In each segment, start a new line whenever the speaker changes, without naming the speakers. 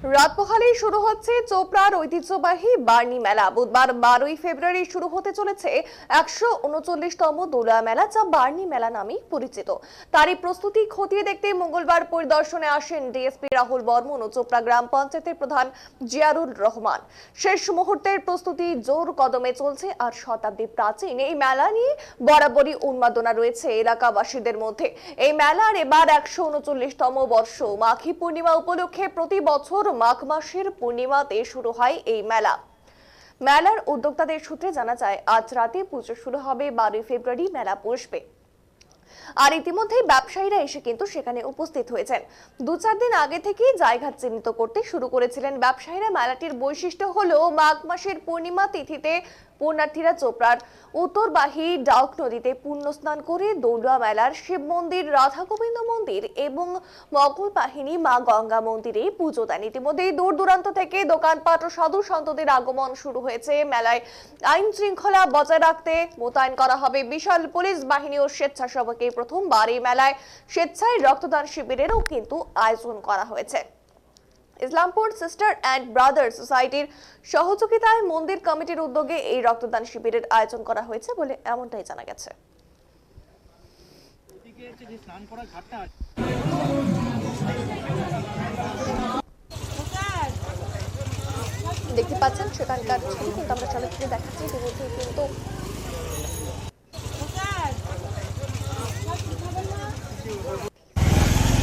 রাত পোহালেই শুরু হচ্ছে চোপড়ার ঐতিহ্যবাহী বার্নি মেলা। বুধবার 12ই ফেব্রুয়ারি শুরু হতে চলেছে 139তম দোলা মেলা, যা বার্নি মেলা নামেই পরিচিত। তারই প্রস্তুতি খতিয়ে দেখতে মঙ্গলবার পরিদর্শনে আসেন ডিএসপি রাহুল বর্মন ও চোপড়া গ্রাম পঞ্চায়েতের প্রধান জিয়ারুল রহমান। শেষ মুহূর্তের প্রস্তুতি জোর কদমে চলছে, আর শতাব্দী প্রাচীন এই মেলা নিয়ে বরাবরই উন্মাদনা রয়েছে এলাকাবাসীদের মধ্যে। এই মেলার এবার 139তম বর্ষ। মাঘী পূর্ণিমা উপলক্ষে প্রতি বছর মাঘ মাসের পূর্ণিমাতে শুরু হয় এই মেলা। মেলার উদ্যোক্তাদের সূত্রে জানা যায়, আজ রাতে পুজো শুরু হবে, 12 ফেব্রুয়ারি মেলা বসবে। আর ইতিমধ্যেই ব্যবসায়ীরা এসে কিন্তু সেখানে উপস্থিত হয়েছেন। 2-4 দিন আগে থেকেই জায়গা চিহ্নিত করতে শুরু করেছিলেন ব্যবসায়ীরা। মেলাটির বৈশিষ্ট্য হলো মাঘ মাসের পূর্ণিমা তিথিতে পুণ্যার্থীরা চোপড়ার উত্তরবাহী ডাউক নদীতে পুণ্য স্নান করে দৌড়া মেলার শিব মন্দির, রাধা গোবিন্দ মন্দির এবং মঙ্গল বাহিনী মা গঙ্গা মন্দিরে পুজো দেন। ইতিমধ্যেই দূর দূরান্ত থেকে দোকানপাট ও সাধু সন্তদের আগমন শুরু হয়েছে। মেলায় আইন শৃঙ্খলা বজায় রাখতে মোতায়েন করা হবে বিশাল পুলিশ বাহিনী ও স্বেচ্ছাসেবককে। প্রথমবার এই মেলায় স্বেচ্ছায় রক্তদান শিবিরেরও কিন্তু আয়োজন করা হয়েছে। ইসলামপুর সিস্টার অ্যান্ড ব্রাদার সোসাইটির সহযোগিতায় মন্দির কমিটির উদ্যোগে এই রক্তদান শিবিরের আয়োজন করা হয়েছে বলে এমনটাই জানা গেছে। দেখতে পাচ্ছেন সেখানকার ছবি কিন্তু আমরা চলচ্চিত্রে দেখাচ্ছি। ইতিমধ্যে কিন্তু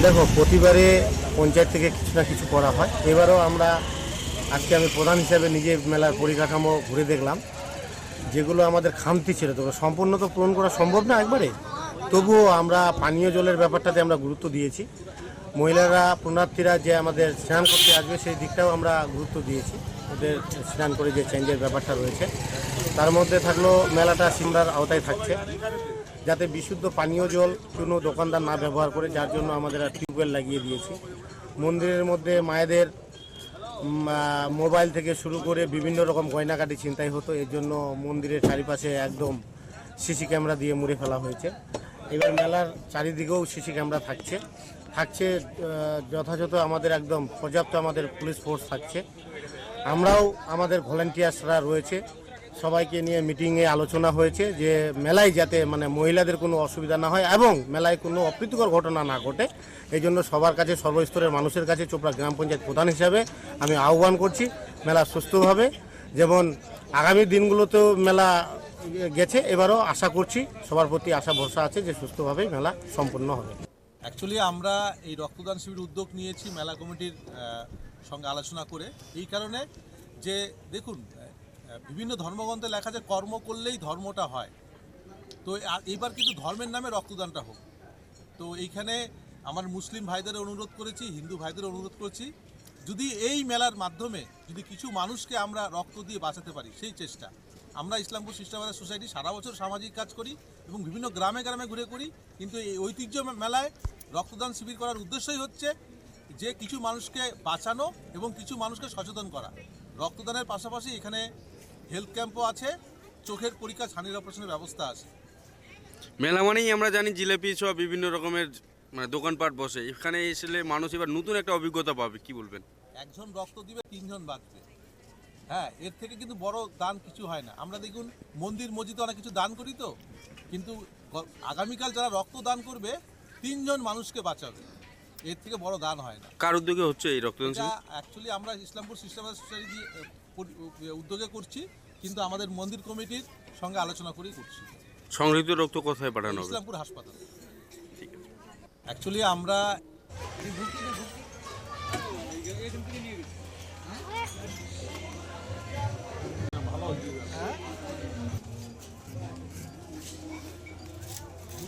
দেখো, প্রতিবারে পঞ্চায়েত থেকে কিছু না কিছু করা হয়। এবারও আজকে আমি প্রধান হিসাবে নিজে মেলার পরিকাঠামো ঘুরে দেখলাম। যেগুলো আমাদের খামতি ছিল, তো সম্পূর্ণ তো পূরণ করা সম্ভব না একবারে, তবুও আমরা পানীয় জলের ব্যাপারটাতে আমরা গুরুত্ব দিয়েছি। মহিলারা পুণ্যার্থীরা যে আমাদের স্নান করতে আসবে সেই দিকটাও আমরা গুরুত্ব দিয়েছি। ওদের স্নান করে যে চেঞ্জের ব্যাপারটা রয়েছে, তার মধ্যে থাকলো মেলাটা সিমরার আওতায় থাকছে, যাতে বিশুদ্ধ পানীয় জল কোনো দোকানদার না ব্যবহার করে, যার জন্য আমাদের টিউবওয়েল লাগিয়ে দিয়েছি। মন্দিরের মধ্যে মায়েদের মোবাইল থেকে শুরু করে বিভিন্ন রকম গয়নাকাটি ছিনতাই হতো, এর জন্য মন্দিরের চারিপাশে একদম সিসি ক্যামেরা দিয়ে মুড়ে ফেলা হয়েছে। এবার মেলার চারিদিকেও সিসি ক্যামেরা থাকছে যথাযথ আমাদের একদম পর্যাপ্ত আমাদের পুলিশ ফোর্স থাকছে। আমরাও আমাদের ভলান্টিয়ার্সরা রয়েছে, সবাইকে নিয়ে মিটিংয়ে আলোচনা হয়েছে যে মেলায় যাতে মহিলাদের কোনো অসুবিধা না হয় এবং মেলায় কোনো অপ্রীতিকর ঘটনা না ঘটে। এই জন্য সবার কাছে, সর্বস্তরের মানুষের কাছে চোপড়া গ্রাম পঞ্চায়েত প্রধান হিসাবে আমি আহ্বান করছি মেলা সুস্থভাবে, যেমন আগামী দিনগুলোতেও মেলা গেছে, এবারও আশা করছি, সবার প্রতি আশা ভরসা আছে যে সুস্থভাবে মেলা সম্পন্ন হবে।
অ্যাকচুয়ালি আমরা এই রক্তদান শিবির উদ্যোগ নিয়েছি মেলা কমিটির সঙ্গে আলোচনা করে, এই কারণে যে দেখুন, বিভিন্ন ধর্মগ্রন্থে লেখা যে কর্ম করলেই ধর্মটা হয়। তো এইবার কিন্তু ধর্মের নামে রক্তদানটা হোক। তো এইখানে আমার মুসলিম ভাইদের অনুরোধ করেছি, হিন্দু ভাইদের অনুরোধ করেছি, যদি এই মেলার মাধ্যমে যদি কিছু মানুষকে আমরা রক্ত দিয়ে বাঁচাতে পারি, সেই চেষ্টা। আমরা ইসলামপুর সিস্টার ব্রাদার সোসাইটি সারা বছর সামাজিক কাজ করি এবং বিভিন্ন গ্রামে গ্রামে ঘুরে করি, কিন্তু এই ঐতিহ্য মেলায় রক্তদান শিবির করার উদ্দেশ্যই হচ্ছে যে কিছু মানুষকে বাঁচানো এবং কিছু মানুষকে সচেতন করা। রক্তদানের পাশাপাশি এখানে হেলথ ক্যাম্পও আছে, চোখের পরীক্ষা, ছানির অপারেশনের ব্যবস্থা আছে।
মেলা মানেই আমরা জানি জিলাপি সব বিভিন্ন রকমের দোকানপাট বসে। এখানে এসে মানুষ এবার নতুন একটা অভিজ্ঞতা পাবে, কি বলবেন?
একজন রক্ত দিবে, 3 জন বাঁচবে। হ্যাঁ, এর থেকে কিন্তু বড় দান কিছু হয় না। আমরা দেখুন মন্দির মসজিদে অনেক কিছু দান করি, তো কিন্তু আগামীকাল যারা রক্ত দান করবে 3 জন মানুষকে বাঁচাবে, এর থেকে বড় দান হয় না।
কার উদ্যোগে হচ্ছে এই রক্তদান শিবির?
অ্যাকচুয়ালি আমরা ইসলামপুর সিস্টার ব্রাদার সোসাইটি উদ্যোগে করছি, কিন্তু আমাদের মন্দির কমিটির সঙ্গে আলোচনা করেই করছি।
সংগৃহীত রক্ত কোথায় পাঠানো হবে?
ইসলামপুর হাসপাতাল। অ্যাকচুয়ালি আমরা